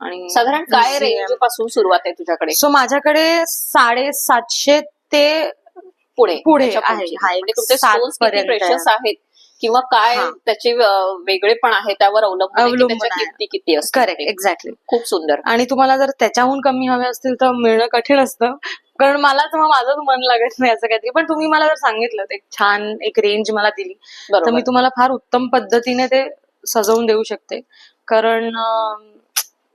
आणि साधारण काय museum. रेंज पासून सुरुवात आहे तुझ्याकडे? सो माझ्याकडे 750 ते पुढे पुढे त्याच्या आहे. पुढची. हा, एक म्हणजे तुमचे 7 स्टोन्स किती पर्यंत आहे. प्रेशस आहेत किंवा काय हा. त्याचे वेगळेपण आहे त्यावर अवलंबून आहे की अवलंबून त्याच्या आहे. किमती किती असतात. Correct, exactly. खूप सुंदर. आणि तुम्हाला जर त्याच्याहून कमी हवे असतील तर मिळणं कठीण असतं, कारण मला तर माझंच मन लागत नाही असं काहीतरी. पण तुम्ही मला जर सांगितलं एक छान एक रेंज मला दिली तर बरोबर. मी तुम्हाला फार उत्तम पद्धतीने ते सजवून देऊ शकते. कारण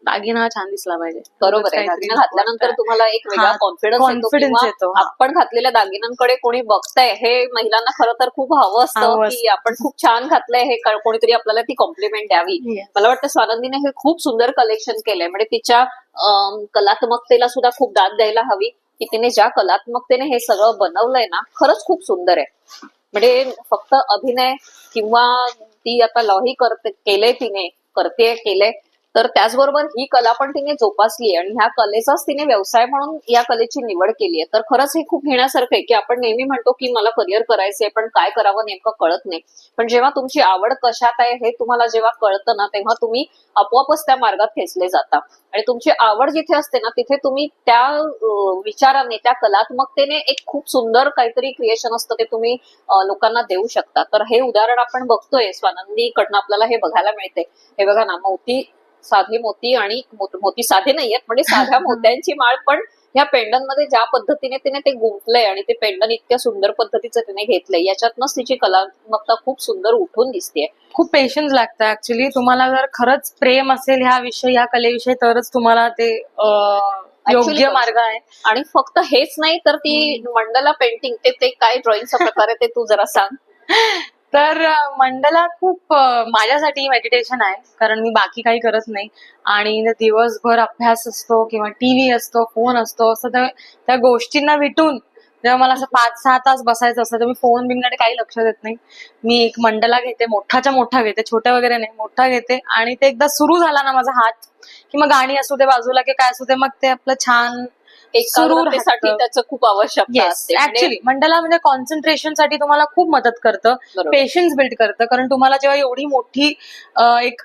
दागिना हा छान दिसला पाहिजे. बरोबर उगाच आहे. काहीतरी दागिना नको घातल्यानंतर वाटतं. तुम्हाला एक वेगळा हा, कॉन्फिडन्स येतो confidence किंवा येतो. हा. आपण घातलेल्या दागिन्यांकडे कोणी बघतंय हे महिलांना खरं तर खूप हवं असतं हवं की आपण खूप छान घातलंय हे कोणीतरी आपल्याला ती कॉम्प्लिमेंट द्यावी. Yes. मला वाटतं स्वानंदीने हे खूप सुंदर कलेक्शन केलंय. म्हणजे तिच्या कलात्मकतेला सुद्धा खूप दाद द्यायला हवी की तिने ज्या कलात्मकतेने हे सगळं बनवलंय ना खरंच खूप सुंदर आहे. म्हणजे फक्त अभिनय किंवा ती आता लॉही केलंय तिने केलंय तर त्याचबरोबर ही कला पण तिने जोपासली आणि ह्या कलेचाच तिने व्यवसाय म्हणून या कलेची निवड केली आहे. तर खरंच हे खूप घेण्यासारखं आहे की आपण नेहमी म्हणतो की मला करिअर करायचंय पण काय करावं नेमकं कळत नाही. पण जेव्हा तुमची आवड कशात आहे हे तुम्हाला जेव्हा कळतं ना तेव्हा तुम्ही आपोआपच त्या मार्गात खेचले जाता. आणि तुमची आवड जिथे असते ना तिथे तुम्ही त्या विचाराने त्या कलात्मकतेने एक खूप सुंदर काहीतरी क्रिएशन असतं ते तुम्ही लोकांना देऊ शकता. तर हे उदाहरण आपण बघतोय स्वानंदीकडनं आपल्याला हे बघायला मिळते. हे बघा ना, मोती साधे मोती आणि मोती साधे नाहीयेत म्हणजे साध्या मोत्यांची माळ पण ह्या पेंडन मध्ये ज्या पद्धतीने तिने ते गुंफलंय आणि ते पेंडन इतक्या सुंदर पद्धतीचं तिने घेतलंय याच्यातनंच तिची कलात्मकता खूप सुंदर उठून दिसतेय. खूप पेशन्स लागतं ऍक्च्युली. तुम्हाला जर खरंच प्रेम असेल ह्या विषयी ह्या कलेविषयी तरच तुम्हाला ते योग्य मार्ग आहे. आणि फक्त हेच नाही तर ती मंडला पेंटिंग ते काय ड्रॉइंगचा प्रकार आहे ते तू जरा सांग. तर मंडला खूप माझ्यासाठी मेडिटेशन आहे, कारण मी बाकी काही करत नाही आणि दिवसभर अभ्यास असतो किंवा टीव्ही असतो, फोन असतो, असं त्या गोष्टींना विटून जेव्हा मला असं 5-6 तास बसायचं असतं तर मी फोन बिनकडे काही लक्ष देत नाही. मी एक मंडला घेते, मोठाच्या मोठा घेते, छोट्या वगैरे नाही, मोठा घेते आणि ते एकदा सुरू झाला ना माझा हात की मग गाणी असू दे बाजूला की काय असू दे मग ते आपलं छान एकाग्रतेसाठी त्याचं खूप आवश्यकता असते. ऍक्च्युली मंडला म्हणजे कॉन्सन्ट्रेशन साठी तुम्हाला खूप मदत करतं, पेशन्स बिल्ड करतं. कारण तुम्हाला जेव्हा एवढी मोठी एक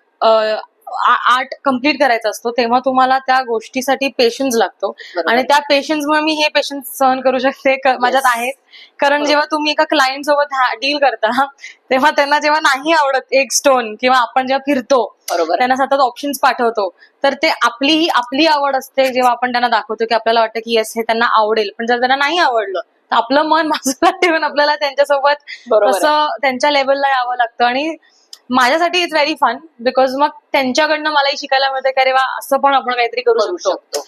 आर्ट कम्प्लीट करायचा असतो तेव्हा तुम्हाला त्या गोष्टीसाठी पेशन्स लागतो आणि त्या पेशन्समुळे मी हे पेशन्स सहन करू शकते माझ्यात आहेत. कारण जेव्हा तुम्ही एका क्लायंट सोबत डील करता तेव्हा त्यांना जेव्हा नाही आवडत एक स्टोन किंवा आपण जेव्हा फिरतो त्यांना सतत ऑप्शन्स पाठवतो तर ते आपली आवड असते जेव्हा आपण त्यांना दाखवतो की आपल्याला वाटतं की येस हे त्यांना आवडेल. पण जर त्यांना नाही आवडलं तर आपलं मन बाजूला ठेवून आपल्याला त्यांच्यासोबत असं त्यांच्या लेवलला यावं लागतं. आणि माझ्यासाठी इट्स व्हेरी फन बिकॉज मग त्यांच्याकडनं मलाही शिकायला मिळतं की अरे वा असं पण आपण काहीतरी करू शकतो.